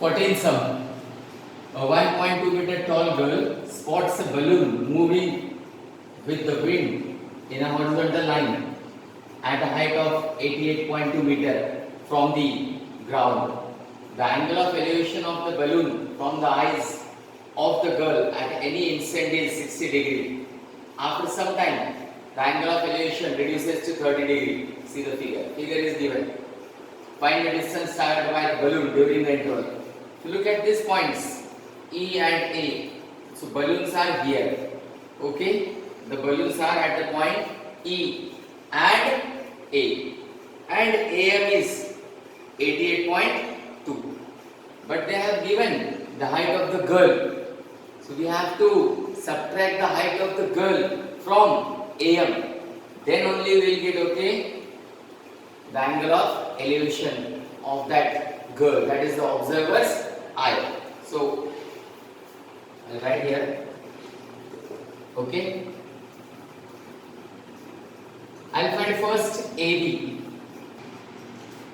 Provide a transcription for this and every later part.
14 sum. A 1.2-meter tall girl spots a balloon moving with the wind in a horizontal line at a height of 88.2 meter from the ground. The angle of elevation of the balloon from the eyes of the girl at any instant is 60 degree. After some time, the angle of elevation reduces to 30 degree. See the figure. Figure is given. Find the distance traveled by the balloon during the interval. If you look at these points, E and A. So balloons are here. Okay? The balloons are at the point E and A. And AM is 88.2. But they have given the height of the girl. So we have to subtract the height of the girl from AM. Then only we will get, okay, the angle of elevation of that girl, that is the observer's eye. So I'll write here. Okay. I'll find first AB.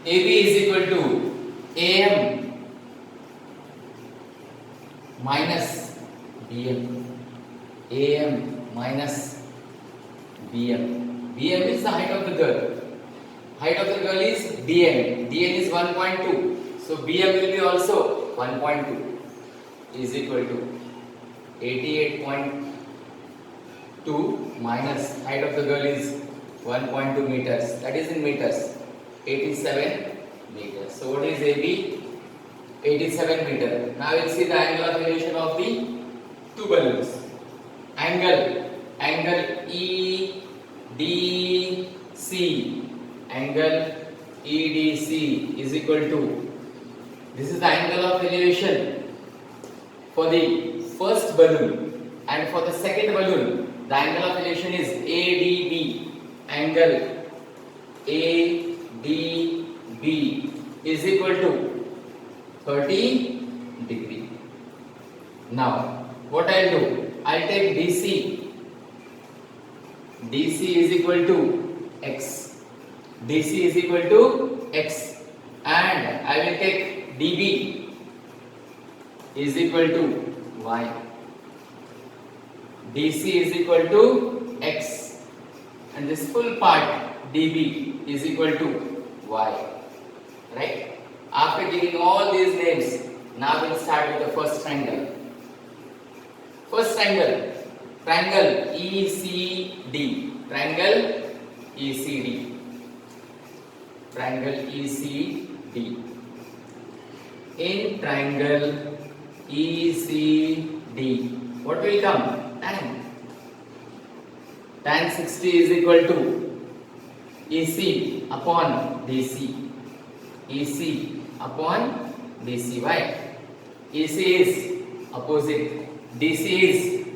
AB is equal to AM minus BM. AM minus BM. BM is the height of the girl. Height of the girl is DN. DN is 1.2. So BM will be also 1.2 is equal to 88.2 minus height of the girl is 1.2 meters. That is in meters. 87 meters. So what is AB? 87 meter. Now we'll see the angle of elevation of the two balloons. Angle EDC. Angle EDC is equal to, this is the angle of elevation for the first balloon, and for the second balloon the angle of elevation is ADB. Angle ADB is equal to 30 degree. Now what I'll do, I'll take DC. DC is equal to X. DC is equal to X, and I will take DB is equal to Y. DC is equal to X, and this full part DB is equal to Y. Right? After giving all these names, now we'll start with the first triangle. First triangle, triangle ECD. Triangle ECD. Triangle ECD. In triangle ECD, what will come? Tan. Tan 60 is equal to EC upon DC. EC upon DC. Why? EC is opposite, DC is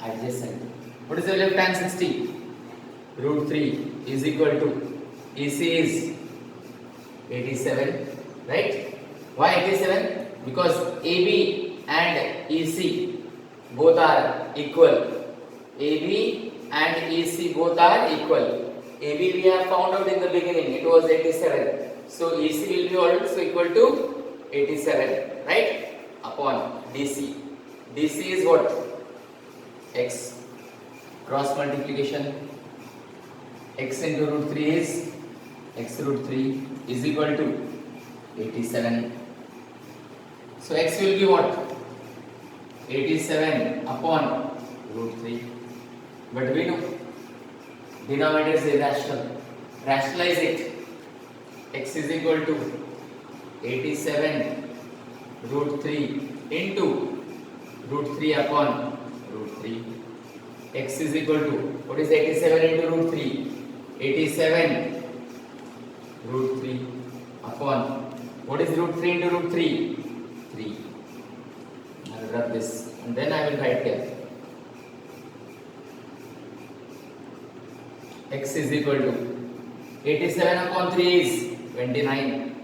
adjacent. What is the value of tan 60? Root 3 is equal to EC is 87, right? Why 87? Because AB and EC both are equal. AB and EC both are equal. AB we have found out in the beginning, it was 87. So EC will be also equal to 87, right? Upon DC. DC is what? X. Cross multiplication. X into root 3 is X root 3 is equal to 87. So X will be what? 87 upon root 3. But we know denominator is irrational. Rationalize it. X is equal to 87 root 3 into root 3 upon root 3. X is equal to, what is 87 into root 3? 87 root 3 upon, what is root 3 into root 3? 3. I will rub this and then I will write here. X is equal to 87 upon 3 is 29.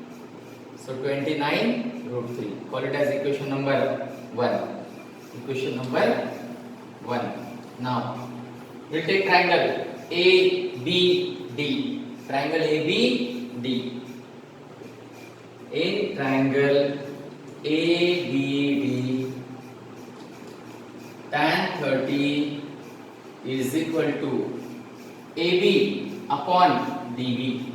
So 29 root 3. Call it as equation number 1. Equation number 1. Now we'll take triangle ABD. Triangle ABD. In triangle ABD tan 30 is equal to AB upon DB.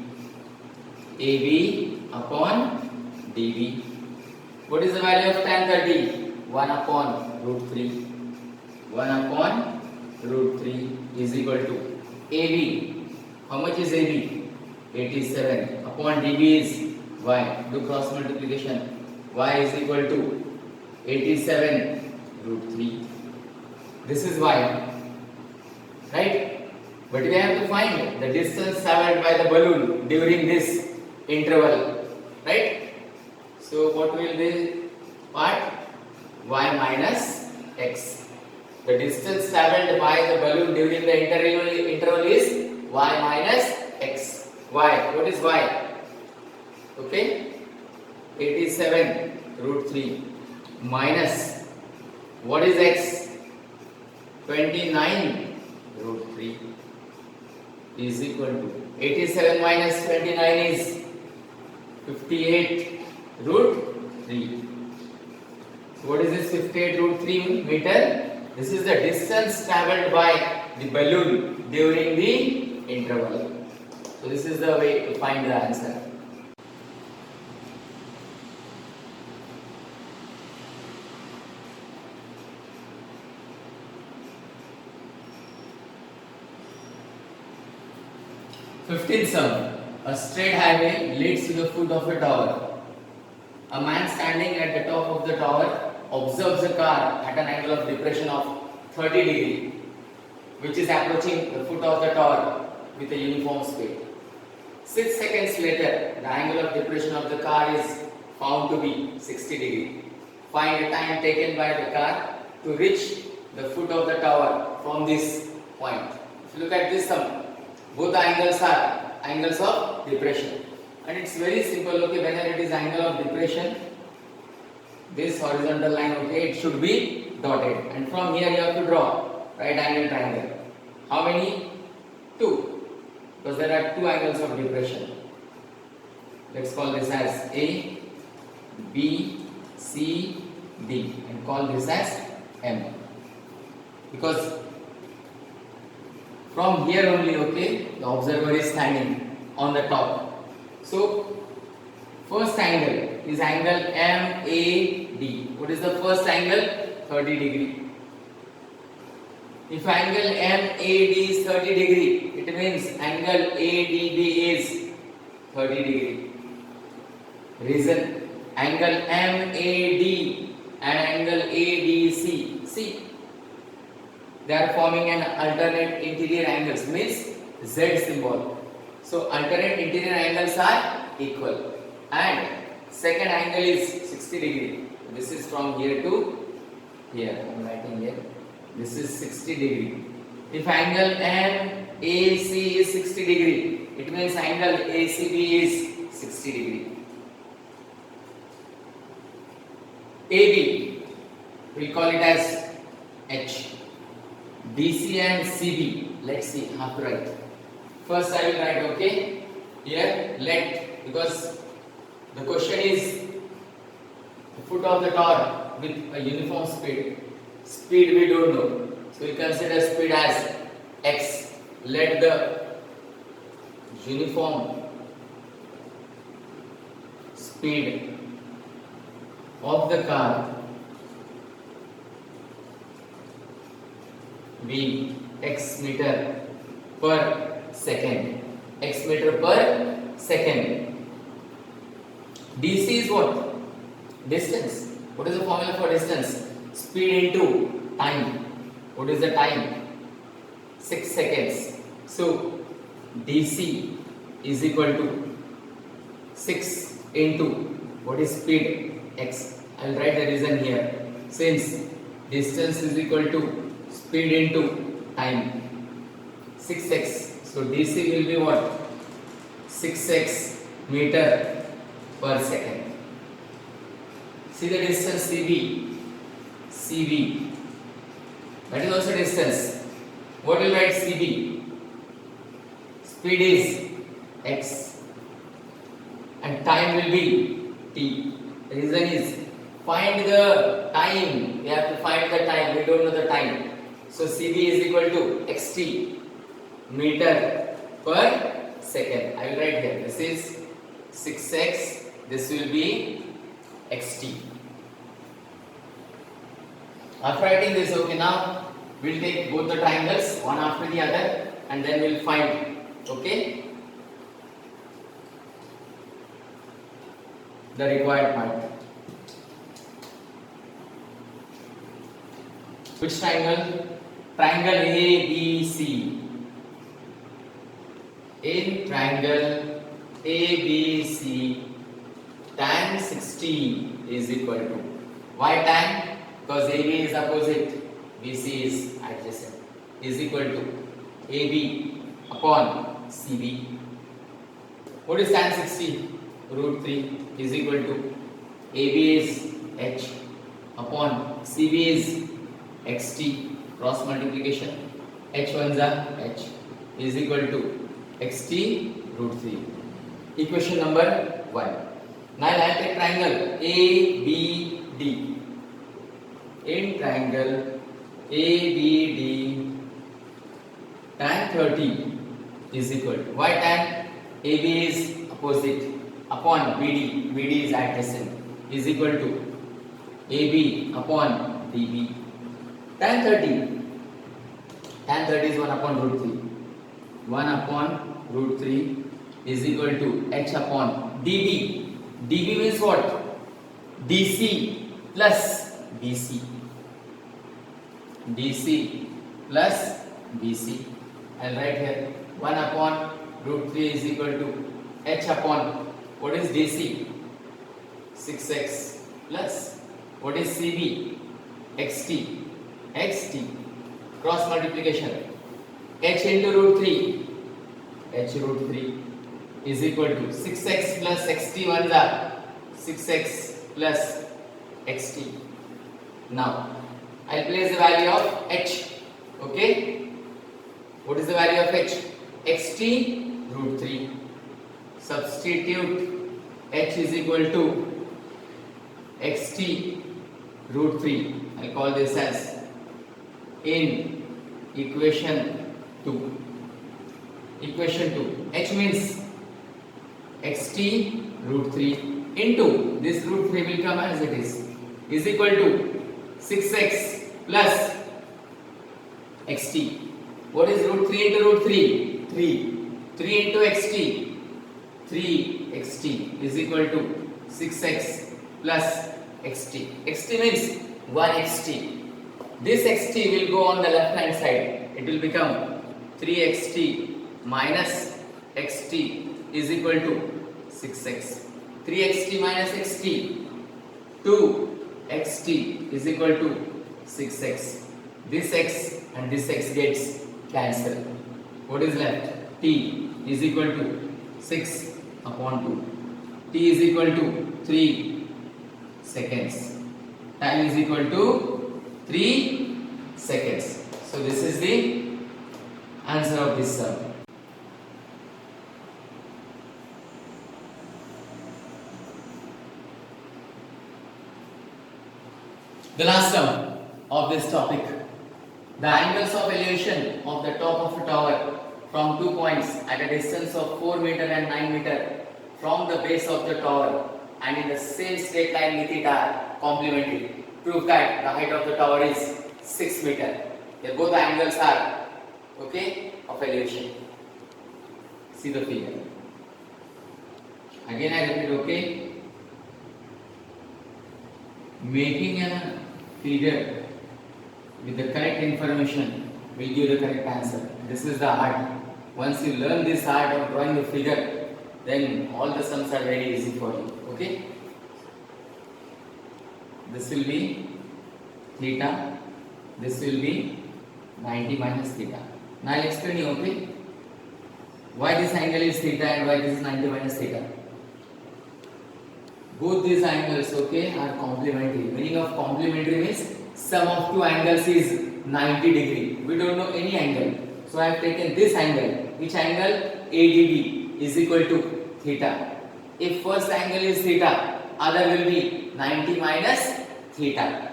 AB upon DB. What is the value of tan 30? 1 upon root 3. 1 upon root 3 is equal to AB. How much is AB? 87 upon DB is Y. Do cross multiplication. Y is equal to 87 root 3. This is Y. Right? But we have to find the distance traveled by the balloon during this interval. Right? So what will be part? Y minus X. The distance traveled by the balloon during the interval is Y minus X. Y. What is Y? Okay? 87 root 3 minus what is X? 29 root 3 is equal to 87 minus 29 is 58 root 3. So what is this 58 root 3 meter? This is the distance traveled by the balloon during the interval. So this is the way to find the answer. Fifteenth sum. A straight highway leads to the foot of a tower. A man standing at the top of the tower observes a car at an angle of depression of 30 degree, which is approaching the foot of the tower with a uniform speed. 6 seconds later, the angle of depression of the car is found to be 60 degree. Find the time taken by the car to reach the foot of the tower from this point. If you look at this sum, both the angles are angles of depression. And it's very simple, okay, whenever it is angle of depression, this horizontal line, okay, it should be dotted. And from here you have to draw right angle triangle. How many? 2. Because there are 2 angles of depression. Let's call this as A, B, C, D and call this as M. Because from here only, okay, the observer is standing on the top. So, first angle is angle MAD. What is the first angle? 30 degree. If angle MAD is 30 degree, it means angle ADB is 30 degree. Reason, angle MAD and angle ADC, see, they are forming an alternate interior angles, means Z symbol. So alternate interior angles are equal and second angle is 60 degree. This is from here to here. I am writing here. This is 60 degree. If angle MAC is 60 degree, it means angle ACB is 60 degree. AB, we will call it as H. DC and CB, let's see, half right. First I will write, okay, here let, because the question is the foot of the tower with a uniform speed. Speed we don't know, so we consider speed as X. Let the uniform speed of the car be X meter per second. X meter per second. DC is what? Distance. What is the formula for distance? Speed into time. What is the time? 6 seconds. So DC is equal to 6 into what is speed? X. I will write the reason here. Since distance is equal to speed into time. 6x. So DC will be what? 6x meter per second. See the distance CB. CB. That is also distance. What will write CB? Speed is x and time will be t. The reason is find the time. We have to find the time. We don't know the time. So CB is equal to xt meter per second. I will write here. This is 6x. This will be xt. After writing this, okay, now we'll take both the triangles one after the other and then we'll find, okay, the required part. Which triangle? Triangle ABC. In triangle ABC, tan 60 is equal to, why tan? Because AB is opposite, BC is adjacent, is equal to AB upon CB. What is tan 60? Root 3 is equal to AB is H upon CB is XT, cross multiplication, H1 is H is equal to XT root 3. Equation number 1. Now I will take triangle ABD. In triangle ABD, tan 30 is equal to, why tan? AB is opposite upon BD, BD is adjacent, is equal to AB upon DB. Tan 30 is 1 upon root 3. 1 upon root 3 is equal to H upon DB. DB means what? DC plus BC. DC plus BC. I'll write here 1 upon root 3 is equal to H upon, what is DC? 6x plus, what is CB? XT. XT. Cross multiplication. H into root 3. H root 3 is equal to 6x plus XT, 1 is 6x plus XT. Now, I'll place the value of H. Okay? What is the value of H? XT root 3. Substitute H is equal to XT root 3. I call this as in equation 2. Equation 2. H means XT root 3 into this root 3 will come as it is equal to 6x plus XT. What is root 3 into root 3? 3. 3 into XT. 3xt is equal to 6x plus xt. xt means 1xt. This xt will go on the left hand side. It will become 3xt minus xt is equal to 6x. 3xt minus xt, 2xt is equal to 6x. This x and this x gets cancelled. What is left? T is equal to 6 upon 2. T is equal to 3 seconds. Time is equal to 3 seconds. So this is the answer of this sum. The last sum of this topic. The angles of elevation of the top of a tower from 2 points at a distance of 4 meter and 9 meter from the base of the tower and in the same straight line with it are complementary. Prove that the height of the tower is 6 meter. Here both the angles are okay of elevation. See the figure. Again I repeat, okay. Making a figure with the correct information will give the correct answer. This is the art. Once you learn this art of drawing the figure, then all the sums are very easy for you. Okay? This will be theta. This will be 90 minus theta. Now I'll explain you, okay? Why this angle is theta and why this is 90 minus theta. Both these angles, okay, are complementary. Meaning of complementary means sum of two angles is 90 degree. We don't know any angle. So I have taken this angle. Which angle? ADB is equal to theta. If first angle is theta, other will be 90 minus theta.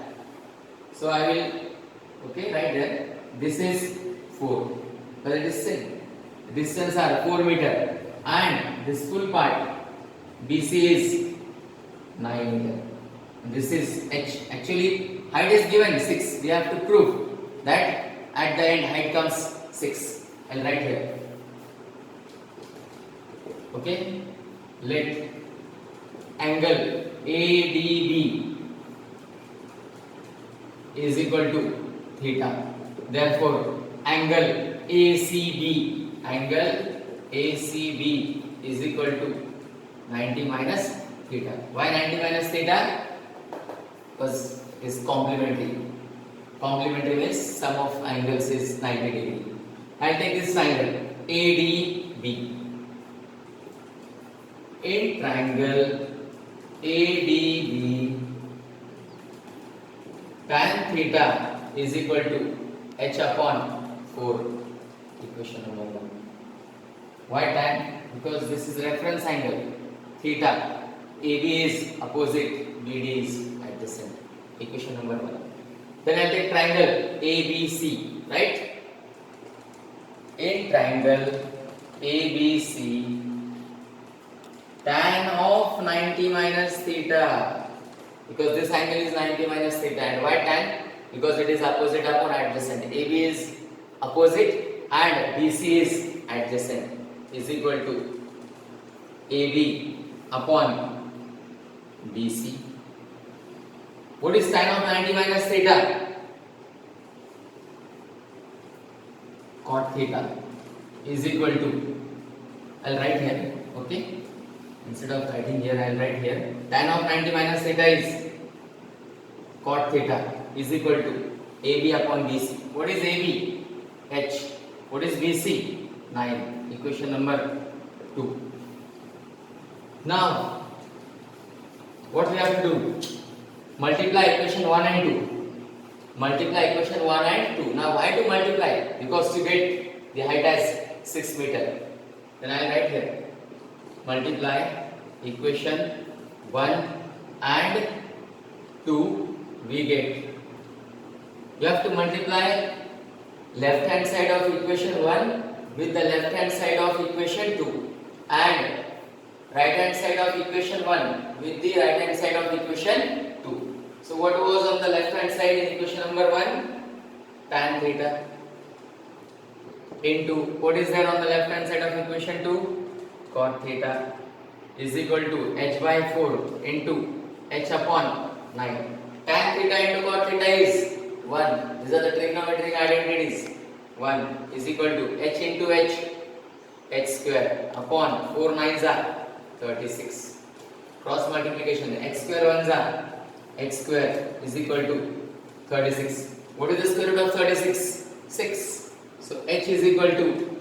So I will write there. This is 4. But it is same. Distance are 4 meter and this full part BC is 9 meter. This is H. Actually height is given 6. We have to prove that at the end height comes 6. I'll write here. Okay. Let angle ADB is equal to theta. Therefore angle ACB is equal to 90 minus theta. Why 90 minus theta? Because it is complementary. Complementary means sum of angles is 90 degree. I'll take this triangle ADB. In triangle ADB, tan theta is equal to h upon 4. Equation number 1. Why tan? Because this is reference angle. Theta. AB is opposite, BD is adjacent. Equation number 1. Then I'll take triangle ABC, right? In triangle ABC, tan of 90 minus theta, because this angle is 90 minus theta. And why tan? Because it is opposite upon adjacent. AB is opposite and BC is adjacent, is equal to AB upon BC. What is tan of 90 minus theta? Cot theta is equal to, I'll write here, okay? Instead of writing here, I'll write here. Tan of 90 minus theta is cot theta is equal to AB upon BC. What is AB? H. What is BC? 9. Equation number 2. Now, what we have to do? Multiply equation 1 and 2. Multiply equation 1 and 2. Now, why to multiply? Because to get the height as 6 meter. Then I will write here. Multiply equation 1 and 2, we get. You have to multiply left hand side of equation 1 with the left hand side of equation 2 and right hand side of equation 1 with the right hand side of equation 2. So what was on the left hand side in equation number 1? Tan theta into what is there on the left hand side of equation 2? Cot theta is equal to h by 4 into h upon 9. Tan theta into cot theta is 1. These are the trigonometric identities. 1 is equal to h into h, h square upon 4 9s are 36. Cross multiplication, x square 1s are x square is equal to 36. What is the square root of 36? 6. So h is equal to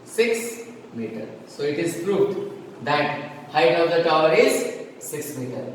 6 meter. So it is proved that height of the tower is 6 meter.